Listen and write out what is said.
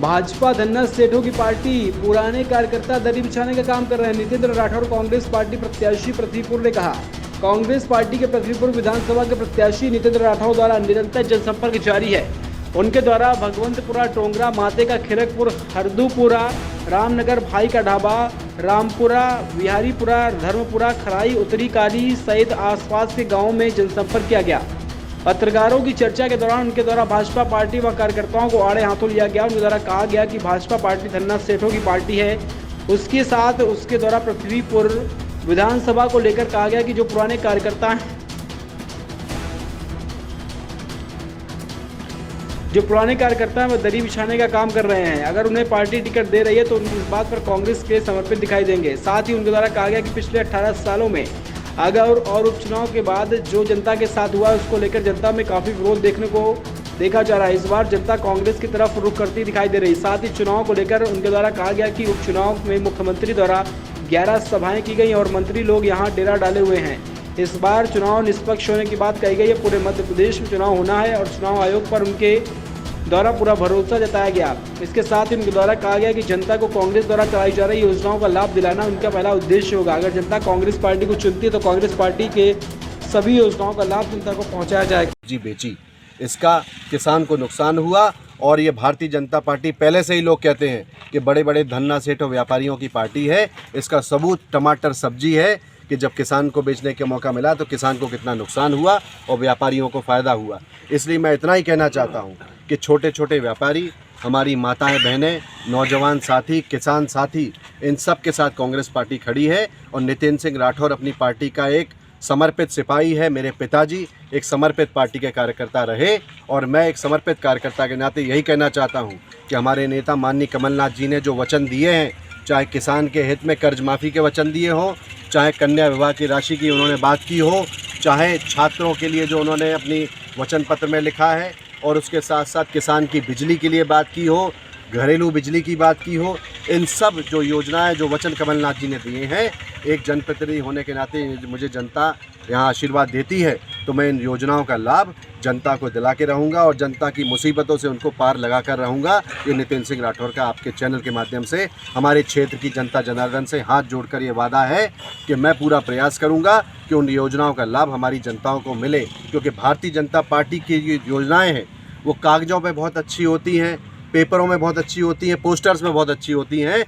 भाजपा धन्ना सेठों की पार्टी पुराने कार्यकर्ता दरी बिछाने का काम कर रहे हैं। नितेंद्र राठौर कांग्रेस पार्टी प्रत्याशी पृथ्वीपुर ने कहा। कांग्रेस पार्टी के पृथ्वीपुर विधानसभा के प्रत्याशी नितेंद्र राठौर द्वारा निरंतर जनसंपर्क जारी है। उनके द्वारा भगवंतपुरा, टोंगरा, माते का खिरकपुर, हरदूपुरा, रामनगर, भाई का ढाबा, रामपुरा, बिहारीपुरा, धर्मपुरा, खराई, उत्तरी काली सहित आसपास के गाँव में जनसंपर्क किया गया। पत्रकारों की चर्चा के दौरान उनके द्वारा भाजपा पार्टी व कार्यकर्ताओं को आड़े हाथों लिया गया। उनके द्वारा कहा गया कि भाजपा पार्टी धन्ना सेठों की पार्टी है। उसके साथ उसके द्वारा पृथ्वीपुर विधानसभा को लेकर कहा गया कि जो पुराने कार्यकर्ता हैं, वो दरी बिछाने का काम कर रहे हैं। अगर उन्हें पार्टी टिकट दे रही है तो इस बात पर कांग्रेस के समर्पित दिखाई देंगे। साथ ही उनके द्वारा कहा गया कि पिछले 18 सालों में अगर और उपचुनाव के बाद जो जनता के साथ हुआ उसको लेकर जनता में काफ़ी विरोध देखा जा रहा है। इस बार जनता कांग्रेस की तरफ रुख करती दिखाई दे रही। साथ ही चुनाव को लेकर उनके द्वारा कहा गया कि उपचुनाव में मुख्यमंत्री द्वारा 11 सभाएं की गई और मंत्री लोग यहां डेरा डाले हुए हैं। इस बार चुनाव निष्पक्ष होने की बात कही गई है। पूरे मध्य प्रदेश में चुनाव होना है और चुनाव आयोग पर उनके द्वारा पूरा भरोसा जताया गया। इसके साथ ही उनके द्वारा कहा गया कि जनता को कांग्रेस द्वारा चलाई जा रही योजनाओं का लाभ दिलाना उनका पहला उद्देश्य होगा। अगर जनता कांग्रेस पार्टी को चुनती है तो कांग्रेस पार्टी के सभी योजनाओं का लाभ जनता को पहुंचाया जाएगा। जी बेची, इसका किसान को नुकसान हुआ और ये भारतीय जनता पार्टी पहले से ही लोग कहते हैं कि बड़े बड़े धन्ना सेठों व्यापारियों की पार्टी है। इसका सबूत टमाटर सब्जी है कि जब किसान को बेचने का मौका मिला तो किसान को कितना नुकसान हुआ और व्यापारियों को फ़ायदा हुआ। इसलिए मैं इतना ही कहना चाहता हूँ कि छोटे छोटे व्यापारी, हमारी माताएं, बहनें, नौजवान साथी, किसान साथी, इन सब के साथ कांग्रेस पार्टी खड़ी है। और नितेंद्र सिंह राठौर अपनी पार्टी का एक समर्पित सिपाही है। मेरे पिताजी एक समर्पित पार्टी के कार्यकर्ता रहे और मैं एक समर्पित कार्यकर्ता के नाते यही कहना चाहता हूँ कि हमारे नेता माननीय कमलनाथ जी ने जो वचन दिए हैं, चाहे किसान के हित में कर्ज माफ़ी के वचन दिए हों, चाहे कन्या विवाह की राशि की उन्होंने बात की हो, चाहे छात्रों के लिए जो उन्होंने अपनी वचन पत्र में लिखा है, और उसके साथ साथ किसान की बिजली के लिए बात की हो, घरेलू बिजली की बात की हो, इन सब जो योजनाएं जो वचन कमलनाथ जी ने दिए हैं, एक जनप्रतिनिधि होने के नाते मुझे जनता यहाँ आशीर्वाद देती है तो मैं इन योजनाओं का लाभ जनता को दिला के रहूँगा और जनता की मुसीबतों से उनको पार लगा कर रहूँगा। ये नितेंद्र सिंह राठौर का आपके चैनल के माध्यम से हमारे क्षेत्र की जनता जनार्दन से हाथ जोड़कर ये वादा है कि मैं पूरा प्रयास करूँगा कि उन योजनाओं का लाभ हमारी जनताओं को मिले। क्योंकि भारतीय जनता पार्टी की ये योजनाएँ हैं वो कागज़ों पर बहुत अच्छी होती हैं, पेपरों में बहुत अच्छी होती हैं, पोस्टर्स में बहुत अच्छी होती हैं,